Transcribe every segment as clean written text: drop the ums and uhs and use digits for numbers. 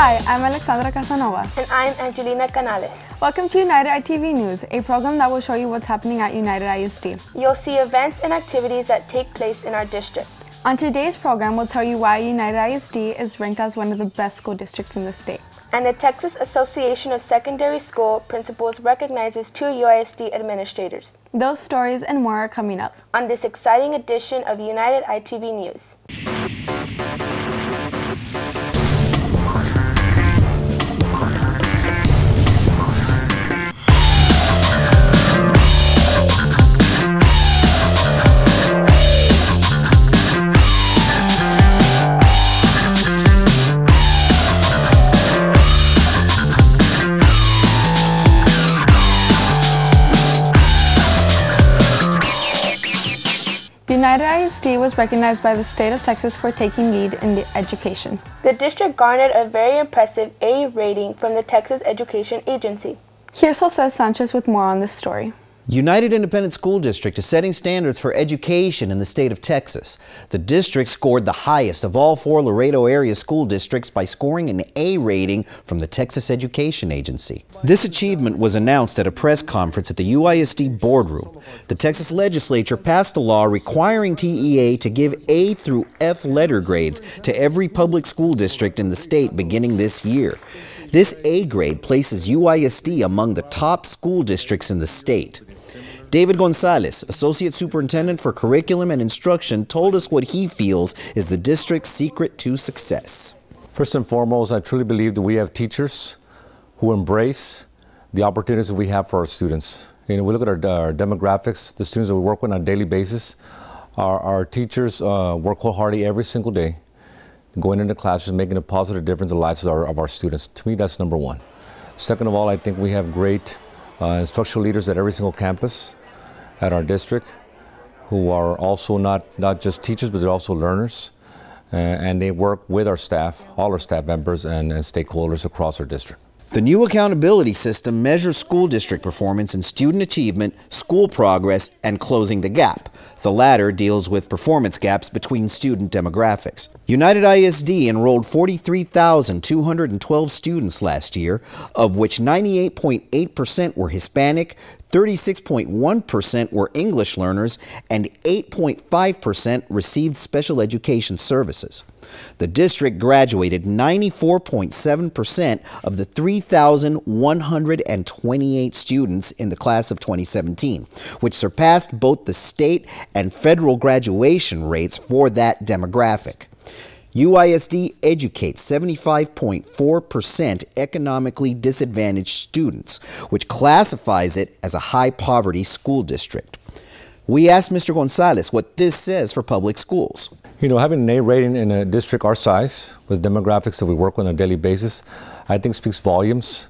Hi, I'm Alexandra Casanova. And I'm Angelina Canales. Welcome to United ITV News, a program that will show you what's happening at United ISD. You'll see events and activities that take place in our district. On today's program, we'll tell you why United ISD is ranked as one of the best school districts in the state. And the Texas Association of Secondary School Principals recognizes 2 UISD administrators. Those stories and more are coming up on this exciting edition of United ITV News. United ISD was recognized by the state of Texas for taking lead in education. The district garnered a very impressive A rating from the Texas Education Agency. Here's Jose Sanchez with more on this story. United Independent School District is setting standards for education in the state of Texas. The district scored the highest of all 4 Laredo area school districts by scoring an A rating from the Texas Education Agency. This achievement was announced at a press conference at the UISD boardroom. The Texas legislature passed a law requiring TEA to give A through F letter grades to every public school district in the state beginning this year. This A grade places UISD among the top school districts in the state. David Gonzalez, Associate Superintendent for Curriculum and Instruction, told us what he feels is the district's secret to success. First and foremost, I truly believe that we have teachers who embrace the opportunities that we have for our students. We look at our demographics, the students that we work with on a daily basis. Our teachers work wholeheartedly every single day, going into classes, making a positive difference in the lives of our students. To me, that's number one. Second of all, I think we have great instructional leaders at every single campus at our district who are also not just teachers, but they're also learners. And they work with our staff, all our staff members and stakeholders across our district. The new accountability system measures school district performance in student achievement, school progress, and closing the gap. The latter deals with performance gaps between student demographics. United ISD enrolled 43,212 students last year, of which 98.8% were Hispanic, 36.1% were English learners, and 8.5% received special education services. The district graduated 94.7% of the 3,128 students in the class of 2017, which surpassed both the state and federal graduation rates for that demographic. UISD educates 75.4% economically disadvantaged students, which classifies it as a high-poverty school district. We asked Mr. Gonzalez what this says for public schools. Having an A rating in a district our size, with demographics that we work with on a daily basis, I think speaks volumes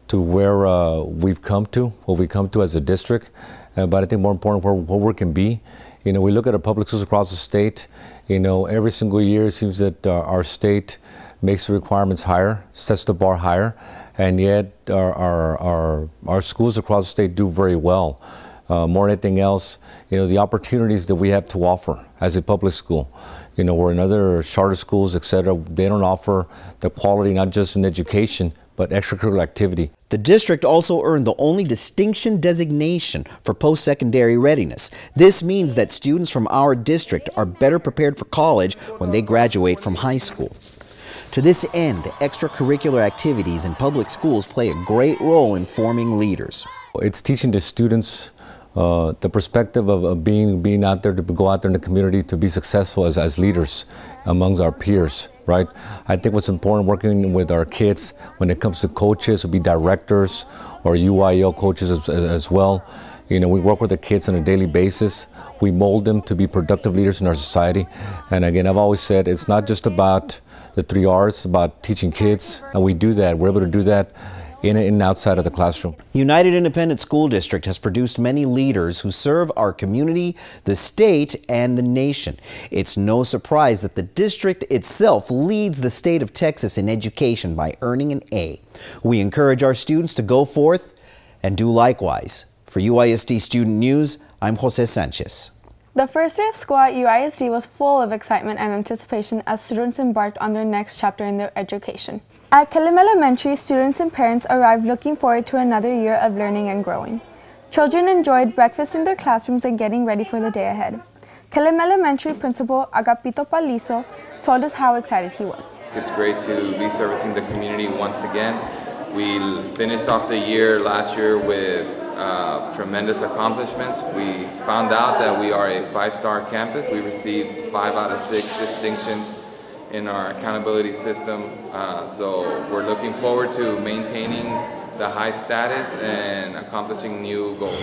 to where we've come to, what we come to as a district, but I think more important, where we can be. We look at our public schools across the state. Every single year it seems that our state makes the requirements higher, sets the bar higher, and yet our schools across the state do very well. More than anything else, the opportunities that we have to offer as a public school, where in other charter schools, etc., they don't offer the quality, not just in education, but extracurricular activity. The district also earned the only distinction designation for post-secondary readiness. This means that students from our district are better prepared for college when they graduate from high school. To this end, extracurricular activities in public schools play a great role in forming leaders. It's teaching the students the perspective of being out there, to go out there in the community to be successful as leaders amongst our peers, right? I think what's important working with our kids when it comes to coaches, will be directors or UIL coaches as well. We work with the kids on a daily basis. We mold them to be productive leaders in our society. And again, I've always said it's not just about the 3 R's, it's about teaching kids, and we do that. We're able to do that in and outside of the classroom. United Independent School District has produced many leaders who serve our community, the state, and the nation. It's no surprise that the district itself leads the state of Texas in education by earning an A. We encourage our students to go forth and do likewise. For UISD Student News, I'm Jose Sanchez. The first day of school at UISD was full of excitement and anticipation as students embarked on their next chapter in their education. At Killam Elementary, students and parents arrived looking forward to another year of learning and growing. Children enjoyed breakfast in their classrooms and getting ready for the day ahead. Killam Elementary Principal Agapito Palizo told us how excited he was. It's great to be servicing the community once again. We finished off the year last year with tremendous accomplishments. We found out that we are a 5-star campus. We received 5 out of 6 distinctions in our accountability system. So we're looking forward to maintaining the high status and accomplishing new goals.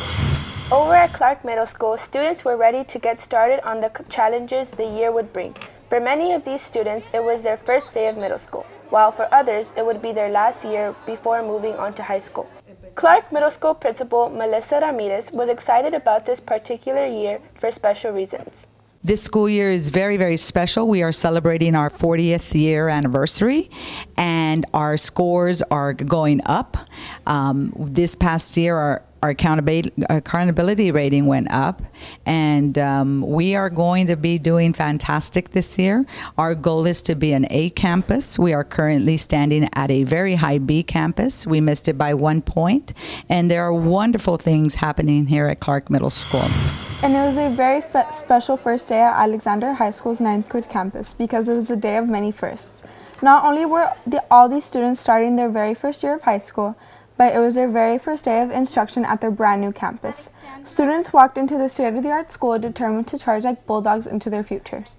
Over at Clark Middle School, students were ready to get started on the challenges the year would bring. For many of these students, it was their first day of middle school, while for others, it would be their last year before moving on to high school. Clark Middle School Principal Melissa Ramirez was excited about this particular year for special reasons. This school year is very, very special. We are celebrating our 40th year anniversary, and our scores are going up. This past year, our accountability rating went up, and we are going to be doing fantastic this year. Our goal is to be an A campus. We are currently standing at a very high B campus. We missed it by 1 point, and there are wonderful things happening here at Clark Middle School. And it was a very special first day at Alexander High School's 9th grade campus because it was a day of many firsts. Not only were all these students starting their very first year of high school, but it was their very first day of instruction at their brand new campus. Students walked into the state-of-the-art school determined to charge like bulldogs into their futures.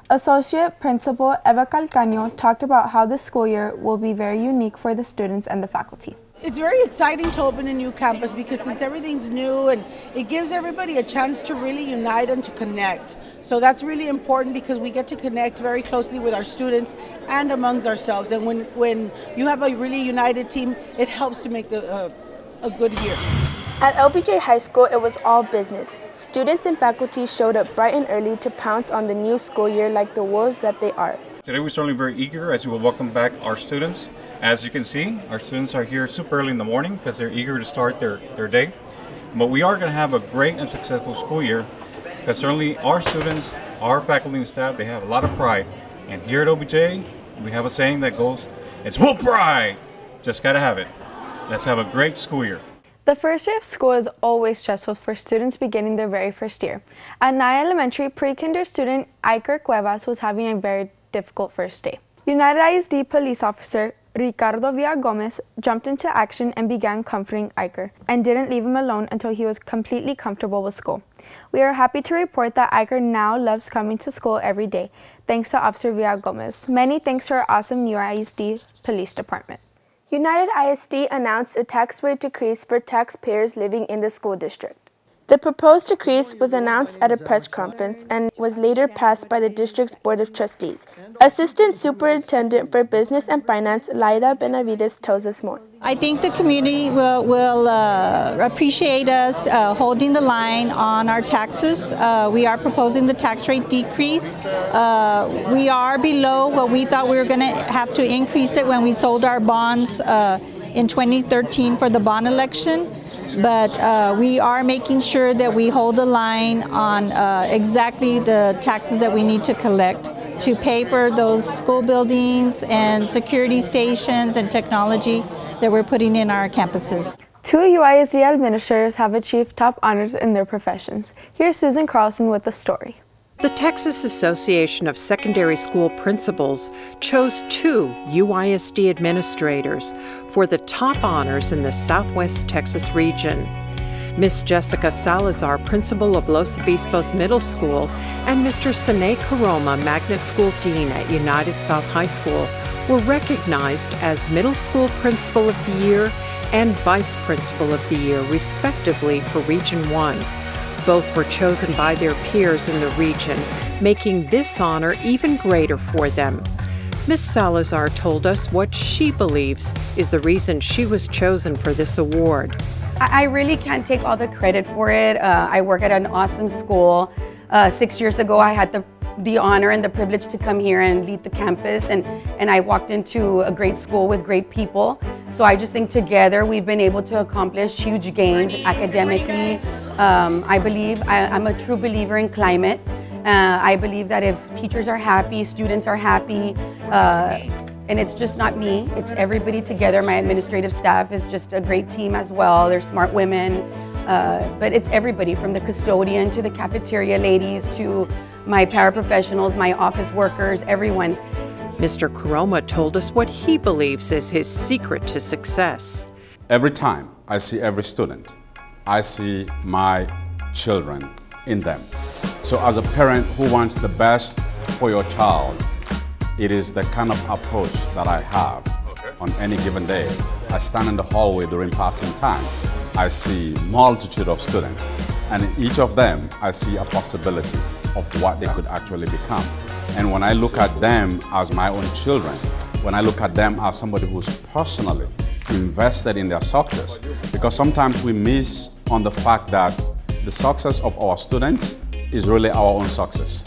Associate Principal Eva Calcaño talked about how this school year will be very unique for the students and the faculty. It's very exciting to open a new campus because since everything's new, and it gives everybody a chance to really unite and to connect. So that's really important because we get to connect very closely with our students and amongst ourselves. And when you have a really united team, it helps to make a good year. At LBJ High School, it was all business. Students and faculty showed up bright and early to pounce on the new school year like the wolves that they are. Today we're certainly very eager as we will welcome back our students. As you can see, our students are here super early in the morning because they're eager to start their day. But we are going to have a great and successful school year because certainly our students, our faculty and staff, they have a lot of pride. And here at OBJ, we have a saying that goes, it's whoop pride! Just got to have it. Let's have a great school year. The first day of school is always stressful for students beginning their very first year. At Naya Elementary, pre-kinder student Iker Cuevas was having a very difficult first day. United ISD police officer Ricardo Villagomez jumped into action and began comforting Iker, and didn't leave him alone until he was completely comfortable with school. We are happy to report that Iker now loves coming to school every day, thanks to Officer Villagomez. Many thanks to our awesome UISD Police Department. United ISD announced a tax rate decrease for taxpayers living in the school district. The proposed decrease was announced at a press conference and was later passed by the district's Board of Trustees. Assistant Superintendent for Business and Finance, Laida Benavides, tells us more. I think the community will appreciate us holding the line on our taxes. We are proposing the tax rate decrease. We are below what we thought we were going to have to increase it when we sold our bonds in 2013 for the bond election. But we are making sure that we hold the line on exactly the taxes that we need to collect to pay for those school buildings and security stations and technology that we're putting in our campuses. 2 UISD administrators have achieved top honors in their professions. Here's Susan Carlson with the story. The Texas Association of Secondary School Principals chose 2 UISD administrators for the top honors in the Southwest Texas region. Miss Jessica Salazar, principal of Los Obispos Middle School, and Mr. Sine Caroma, Magnet School Dean at United South High School, were recognized as Middle School Principal of the Year and Vice Principal of the Year, respectively, for Region 1. Both were chosen by their peers in the region, making this honor even greater for them. Ms. Salazar told us what she believes is the reason she was chosen for this award. I really can't take all the credit for it. I work at an awesome school. 6 years ago, I had the honor and the privilege to come here and lead the campus, and I walked into a great school with great people. So I just think together we've been able to accomplish huge gains academically. I'm a true believer in climate. I believe that if teachers are happy, students are happy, And it's just not me, it's everybody together. My administrative staff is just a great team as well. They're smart women, but it's everybody from the custodian to the cafeteria ladies to my paraprofessionals, my office workers, everyone. Mr. Kuroma told us what he believes is his secret to success. Every time I see every student, I see my children in them. So as a parent who wants the best for your child, it is the kind of approach that I have on any given day. I stand in the hallway during passing time. I see multitude of students, and in each of them, I see a possibility of what they could actually become. And when I look at them as my own children, when I look at them as somebody who's personally invested in their success, because sometimes we miss on the fact that the success of our students is really our own success.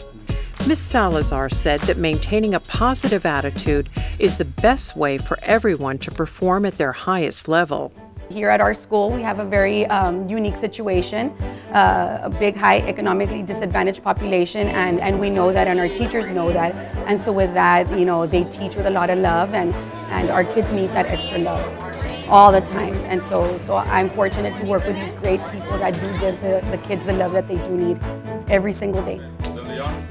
Ms. Salazar said that maintaining a positive attitude is the best way for everyone to perform at their highest level. Here at our school, we have a very unique situation, a big, high economically disadvantaged population, and we know that, and our teachers know that. And so with that, you know, they teach with a lot of love, and our kids need that extra love all the time. And so I'm fortunate to work with these great people that do give the kids the love that they do need every single day.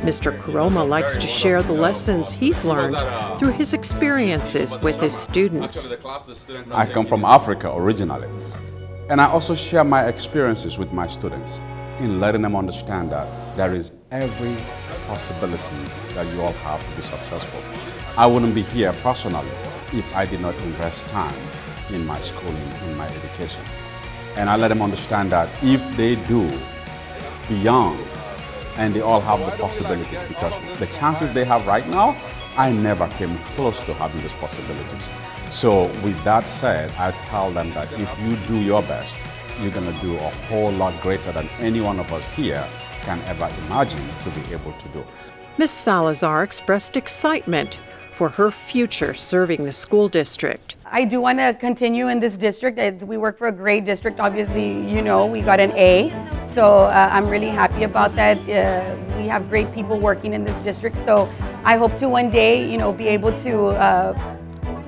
Mr. Kuroma likes to share the lessons he's learned through his experiences with his students. I come from Africa originally, and I also share my experiences with my students in letting them understand that there is every possibility that you all have to be successful. I wouldn't be here personally if I did not invest time in my schooling, in my education. And I let them understand that if they do beyond, and they all have the possibilities, because the chances they have right now, I never came close to having those possibilities. So with that said, I tell them that if you do your best, you're going to do a whole lot greater than any one of us here can ever imagine to be able to do. Ms. Salazar expressed excitement for her future serving the school district. I do want to continue in this district. We work for a great district. Obviously, you know, we got an A. So I'm really happy about that. We have great people working in this district. So I hope to one day, you know, be able to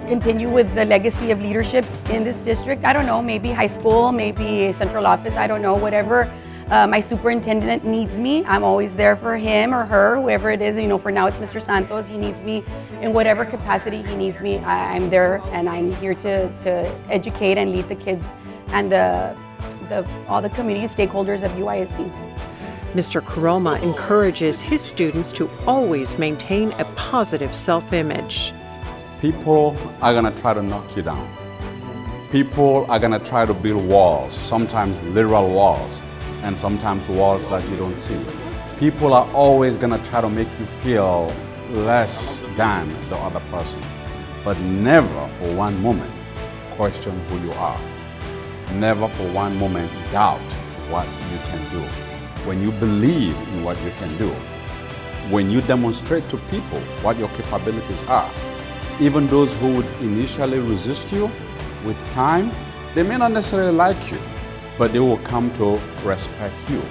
continue with the legacy of leadership in this district. I don't know, maybe high school, maybe central office, I don't know, whatever. My superintendent needs me. I'm always there for him or her, whoever it is. You know, for now it's Mr. Santos. He needs me in whatever capacity he needs me. I'm there, and I'm here to educate and lead the kids and all the community stakeholders of UISD. Mr. Kuroma encourages his students to always maintain a positive self-image. People are going to try to knock you down. People are going to try to build walls, sometimes literal walls, and sometimes walls that you don't see. People are always going to try to make you feel less than the other person, but never for one moment question who you are. Never for one moment doubt what you can do. When you believe in what you can do, when you demonstrate to people what your capabilities are, even those who would initially resist you, with time, they may not necessarily like you, but they will come to respect you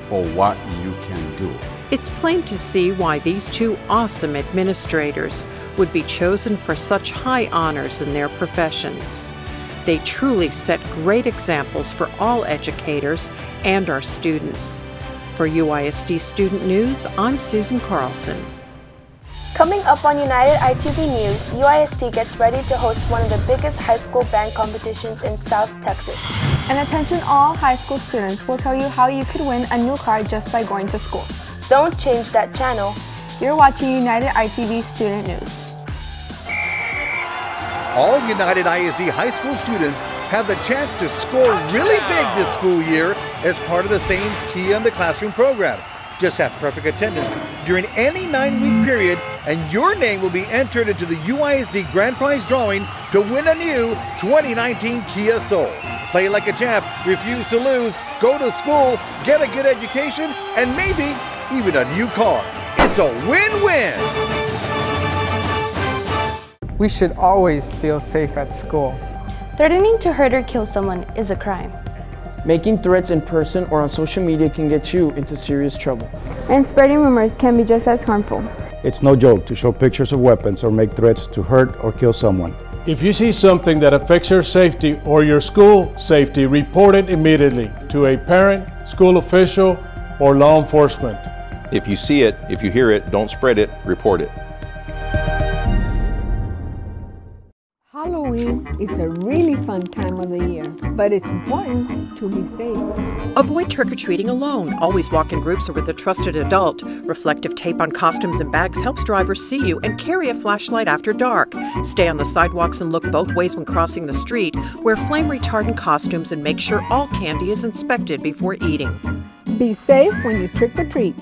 for what you can do. It's plain to see why these two awesome administrators would be chosen for such high honors in their professions. They truly set great examples for all educators and our students. For UISD Student News, I'm Susan Carlson. Coming up on United ITV News, UISD gets ready to host one of the biggest high school band competitions in South Texas. And attention all high school students, we'll tell you how you could win a new car just by going to school. Don't change that channel. You're watching United ITV Student News. All United ISD high school students have the chance to score really big this school year as part of the Sames Kia in the Classroom program. Just have perfect attendance during any 9-week period, and your name will be entered into the UISD Grand Prize drawing to win a new 2019 Kia Soul. Play like a champ, refuse to lose, go to school, get a good education, and maybe even a new car. It's a win-win! We should always feel safe at school. Threatening to hurt or kill someone is a crime. Making threats in person or on social media can get you into serious trouble. And spreading rumors can be just as harmful. It's no joke to show pictures of weapons or make threats to hurt or kill someone. If you see something that affects your safety or your school safety, report it immediately to a parent, school official, or law enforcement. If you see it, if you hear it, don't spread it, report it. Halloween is a really fun time of the year, but it's important to be safe. Avoid trick-or-treating alone. Always walk in groups or with a trusted adult. Reflective tape on costumes and bags helps drivers see you, and carry a flashlight after dark. Stay on the sidewalks and look both ways when crossing the street. Wear flame-retardant costumes and make sure all candy is inspected before eating. Be safe when you trick-or-treat.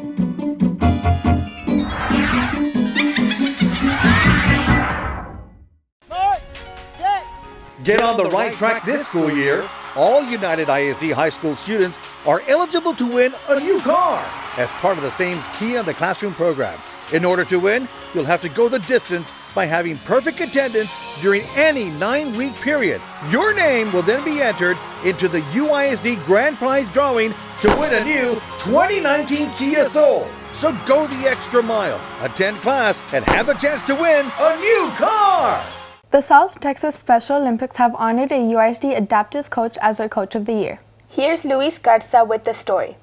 Get on the right track this school year. All United ISD high school students are eligible to win a new car as part of the same Key in the Classroom program. In order to win, you'll have to go the distance by having perfect attendance during any 9-week period. Your name will then be entered into the UISD Grand Prize drawing to win a new 2019 Kia Soul. So go the extra mile, attend class, and have a chance to win a new car! The South Texas Special Olympics have honored a UISD adaptive coach as their Coach of the Year. Here's Luis Garza with the story.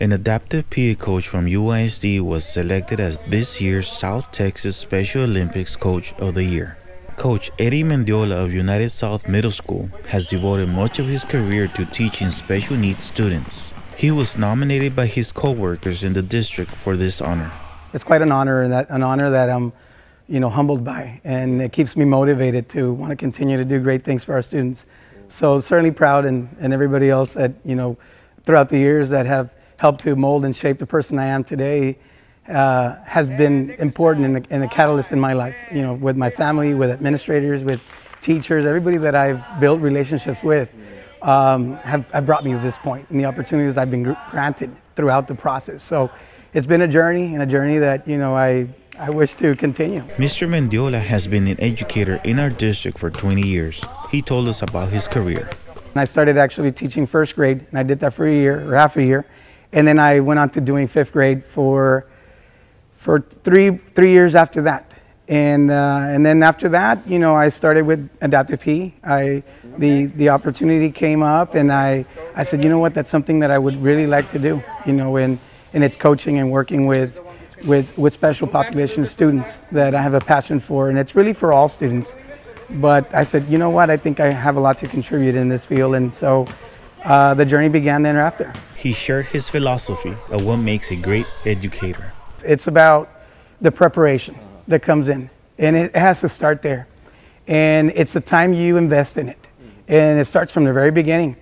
An adaptive PE coach from UISD was selected as this year's South Texas Special Olympics Coach of the Year. Coach Eddie Mendiola of United South Middle School has devoted much of his career to teaching special needs students. He was nominated by his co-workers in the district for this honor. It's quite an honor, and an honor that I'm humbled by, and it keeps me motivated to want to continue to do great things for our students. So certainly proud, and everybody else that, throughout the years that have helped to mold and shape the person I am today has been important and a catalyst in my life, with my family, with administrators, with teachers, everybody that I've built relationships with have brought me to this point, and the opportunities I've been granted throughout the process. So it's been a journey, and a journey that, I wish to continue. Mr. Mendiola has been an educator in our district for 20 years. He told us about his career. I started actually teaching first grade, and I did that for a year, or half a year. And then I went on to doing fifth grade for three years after that. And then after that, I started with adaptive PE. The opportunity came up, and I said, you know what, that's something that I would really like to do, and it's coaching and working with special population students that I have a passion for, and it's really for all students. But I said, you know what, I think I have a lot to contribute in this field, and so the journey began thereafter. He shared his philosophy of what makes a great educator. It's about the preparation that comes in, and it has to start there. And it's the time you invest in it, and it starts from the very beginning.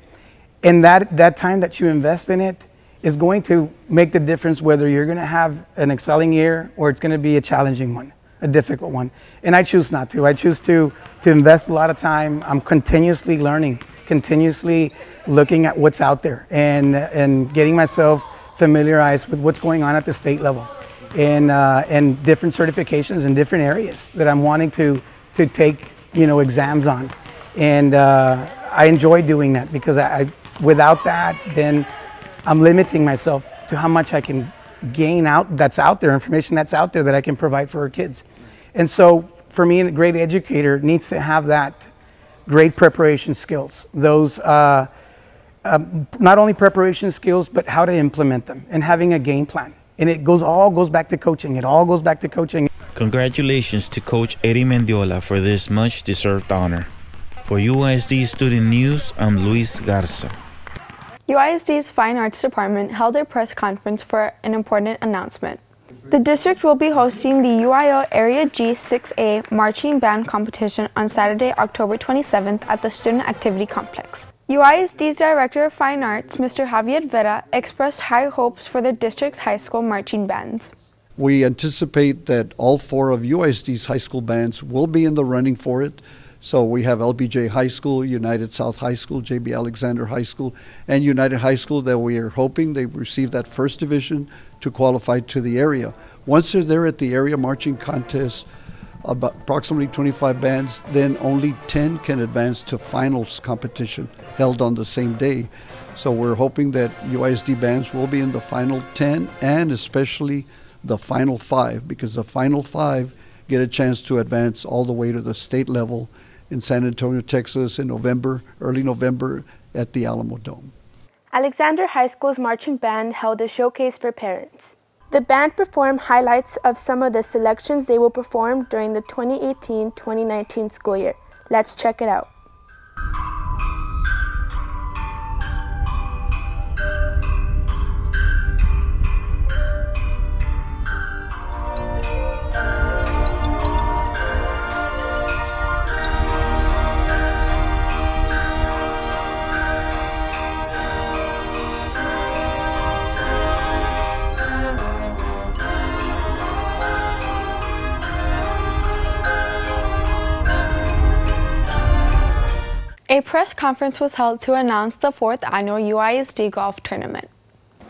And that time that you invest in it is going to make the difference whether you're going to have an excelling year or it's going to be a challenging one, a difficult one. And I choose not to. I choose to invest a lot of time. I'm continuously learning, continuously looking at what's out there, and getting myself familiarized with what's going on at the state level, and different certifications in different areas that I'm wanting to take exams on. And I enjoy doing that, because without that, then I'm limiting myself to how much I can gain that's out there, information that's out there that I can provide for our kids. And so for me, a great educator needs to have that great preparation skills, those not only preparation skills, but how to implement them, and having a game plan. And it all goes back to coaching. It all goes back to coaching. Congratulations to Coach Eddie Mendiola for this much-deserved honor. For UISD Student News, I'm Luis Garza. UISD's Fine Arts Department held a press conference for an important announcement. The district will be hosting the UIO Area G 6A Marching Band Competition on Saturday, October 27th at the Student Activity Complex. UISD's Director of Fine Arts, Mr. Javier Vera, expressed high hopes for the district's high school marching bands. We anticipate that all 4 of UISD's high school bands will be in the running for it. So we have LBJ High School, United South High School, JB Alexander High School, and United High School that we are hoping they receive that first division to qualify to the area. Once they're there at the area marching contest, about approximately 25 bands, then only 10 can advance to finals competition held on the same day. So we're hoping that UISD bands will be in the final 10, and especially the final five, because the final five get a chance to advance all the way to the state level in San Antonio, Texas in November, early November at the Alamo Dome. Alexander High School's marching band held a showcase for parents. The band performed highlights of some of the selections they will perform during the 2018-2019 school year. Let's check it out. A press conference was held to announce the 4th annual UISD Golf Tournament.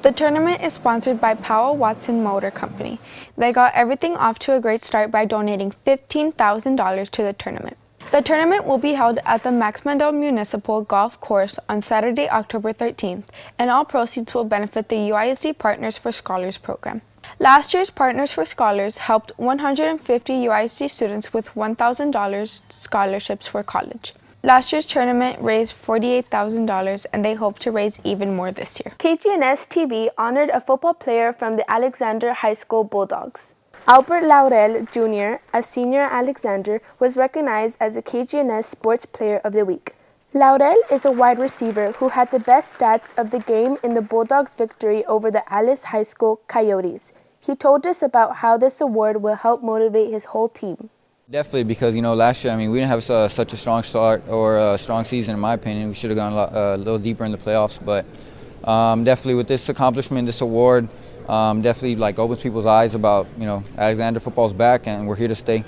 The tournament is sponsored by Powell Watson Motor Company. They got everything off to a great start by donating $15,000 to the tournament. The tournament will be held at the Maxwell Municipal Golf Course on Saturday, October 13th, and all proceeds will benefit the UISD Partners for Scholars program. Last year's Partners for Scholars helped 150 UISD students with $1,000 scholarships for college. Last year's tournament raised $48,000 and they hope to raise even more this year. KGNS TV honored a football player from the Alexander High School Bulldogs. Albert Laurel Jr., a senior at Alexander, was recognized as the KGNS Sports Player of the Week. Laurel is a wide receiver who had the best stats of the game in the Bulldogs' victory over the Alice High School Coyotes. He told us about how this award will help motivate his whole team. Definitely, because last year, we didn't have such a strong start or a strong season, in my opinion. We should have gone a little deeper in the playoffs, but definitely with this accomplishment, this award, definitely opens people's eyes about Alexander football's back, and we're here to stay.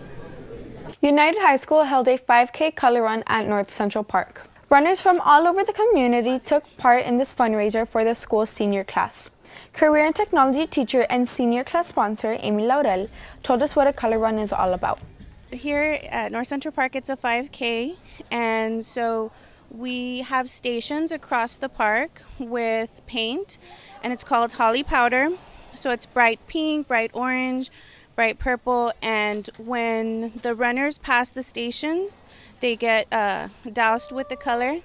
United High School held a 5K color run at North Central Park. Runners from all over the community took part in this fundraiser for the school's senior class. Career and technology teacher and senior class sponsor Amy Laurel told us what a color run is all about. Here at North Central Park, it's a 5K, and so we have stations across the park with paint, and it's called Holly Powder. So it's bright pink, bright orange, bright purple, and when the runners pass the stations, they get doused with the color,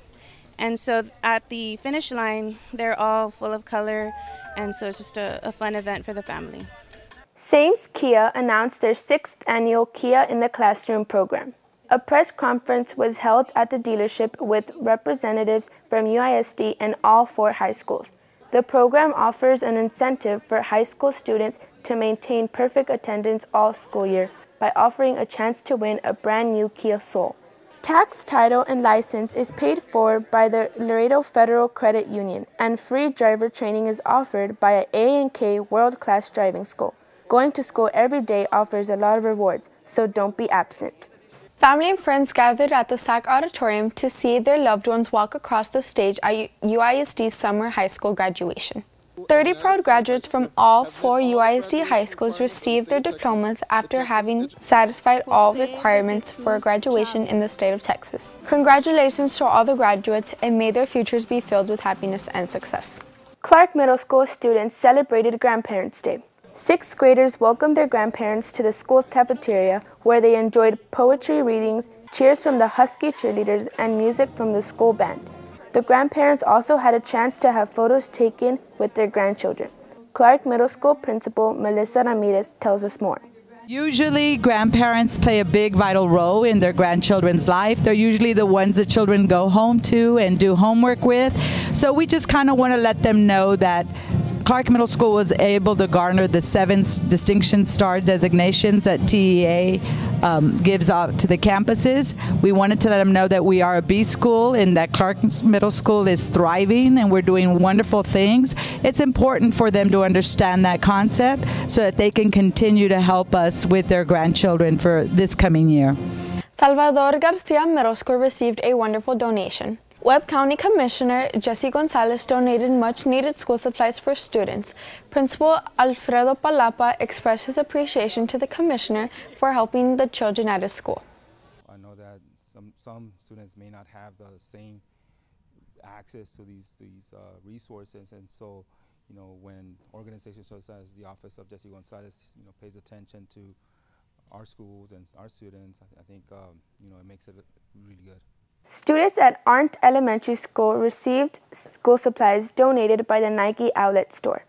and so at the finish line, they're all full of color, and so it's just a fun event for the family. Sames Kia announced their 6th annual Kia in the Classroom program. A press conference was held at the dealership with representatives from UISD and all 4 high schools. The program offers an incentive for high school students to maintain perfect attendance all school year by offering a chance to win a brand new Kia Soul. Tax, title, and license is paid for by the Laredo Federal Credit Union, and free driver training is offered by an A&K world-class driving school. Going to school every day offers a lot of rewards, so don't be absent. Family and friends gathered at the SAC auditorium to see their loved ones walk across the stage at UISD's summer high school graduation. 30 proud graduates from all 4 UISD high schools received their diplomas after having satisfied all requirements for graduation in the state of Texas. Congratulations to all the graduates, and may their futures be filled with happiness and success. Clark Middle School students celebrated Grandparents' Day. 6th graders welcomed their grandparents to the school's cafeteria, where they enjoyed poetry readings, cheers from the Husky cheerleaders, and music from the school band. The grandparents also had a chance to have photos taken with their grandchildren. Clark Middle School Principal Melissa Ramirez tells us more. Usually, grandparents play a big, vital role in their grandchildren's life. They're usually the ones that children go home to and do homework with. So we just kind of want to let them know that Clark Middle School was able to garner the 7 Distinction Star designations that TEA gives out to the campuses. We wanted to let them know that we are a B school and that Clark Middle School is thriving and we're doing wonderful things. It's important for them to understand that concept so that they can continue to help us with their grandchildren for this coming year. Salvador Garcia Middle School received a wonderful donation. Webb County Commissioner Jesse Gonzalez donated much-needed school supplies for students. Principal Alfredo Palapa expressed his appreciation to the commissioner for helping the children at his school. I know that some students may not have the same access to these resources, and so when organizations such as the Office of Jesse Gonzalez, pays attention to our schools and our students, I think, it makes it really good. Students at Arndt Elementary School received school supplies donated by the Nike outlet store.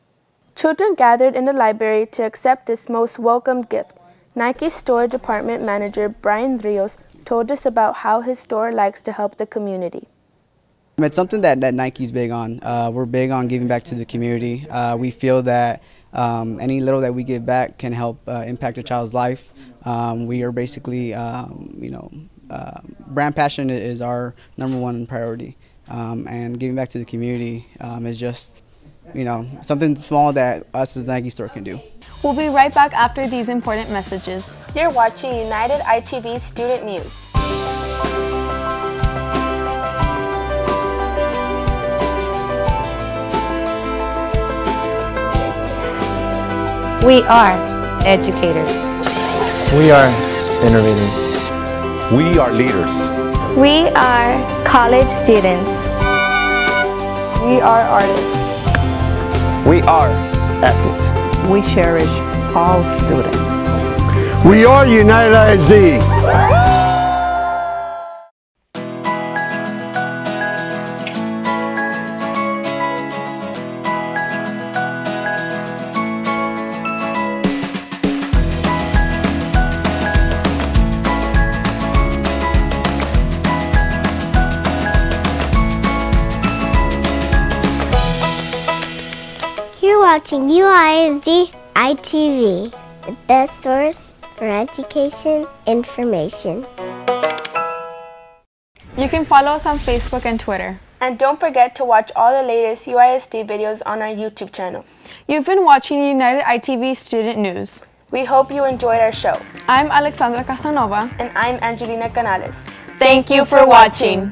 Children gathered in the library to accept this most welcomed gift. Nike store department manager Brian Rios told us about how his store likes to help the community. It's something that Nike's big on. We're big on giving back to the community. We feel that any little that we give back can help impact a child's life. We are basically, brand passion is our #1 priority, and giving back to the community is just, something small that us as the Nike store can do. We'll be right back after these important messages. You're watching United ITV Student News. We are educators. We are innovators. We are leaders. We are college students. We are artists. We are athletes. We cherish all students. We are United ISD. You're watching UISD ITV, the best source for education information. You can follow us on Facebook and Twitter. And don't forget to watch all the latest UISD videos on our YouTube channel. You've been watching United ITV Student News. We hope you enjoyed our show. I'm Alexandra Casanova. And I'm Angelina Canales. Thank you for watching.